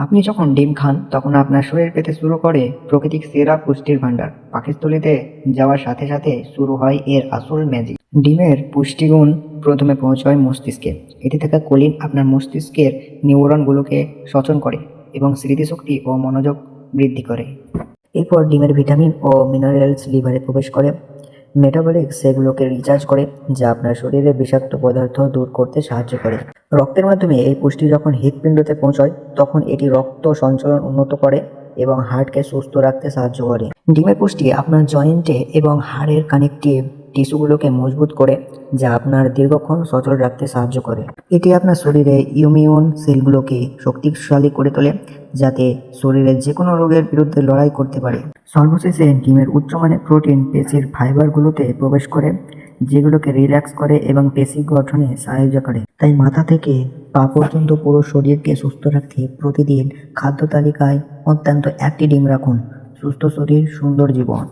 আপনি যখন ডিম খান তখন আপনার শরীর পেতে শুরু করে প্রাকৃতিক সেরা পুষ্টির ভান্ডার। পাকস্থলীতে যাওয়ার সাথে সাথে শুরু হয় এর আসল ম্যাজিক। ডিমের পুষ্টিগুণ প্রথমে পৌঁছয় মস্তিষ্কে। এতে থাকা কোলিন আপনার মস্তিষ্কের নিউরনগুলোকে সচল করে এবং স্মৃতিশক্তি ও মনোযোগ বৃদ্ধি করে। এরপর ডিমের ভিটামিন ও মিনারেলস লিভারে প্রবেশ করে। মেটাবলিক সেগুলোকে রিচার্জ করে, যা আপনার শরীরে বিষাক্ত পদার্থ দূর করতে সাহায্য করে। রক্তের মাধ্যমে এই পুষ্টি যখন হৃৎপিণ্ডতে পৌঁছয় তখন এটি রক্ত সঞ্চালন উন্নত করে এবং হার্টকে সুস্থ রাখতে সাহায্য করে। ডিমের পুষ্টি আপনার জয়েন্টে এবং হাড়ের কানেকটিভ টিস্যুগুলোকে মজবুত করে, যা আপনার দীর্ঘক্ষণ সচল রাখতে সাহায্য করে। এটি আপনার শরীরে ইমিউন সেলগুলোকে শক্তিশালী করে তোলে, যাতে শরীরের যে কোনো রোগের বিরুদ্ধে লড়াই করতে পারে। সর্বশেষে ডিমের উচ্চমানের প্রোটিন পেশির ফাইবারগুলোতে প্রবেশ করে, যেগুলোকে রিল্যাক্স করে এবং পেশি গঠনে সাহায্য করে। তাই মাথা থেকে পা পর্যন্ত পুরো শরীরকে সুস্থ রাখতে প্রতিদিন খাদ্য তালিকায় অন্তত একটি ডিম রাখুন। সুস্থ শরীর, সুন্দর জীবন।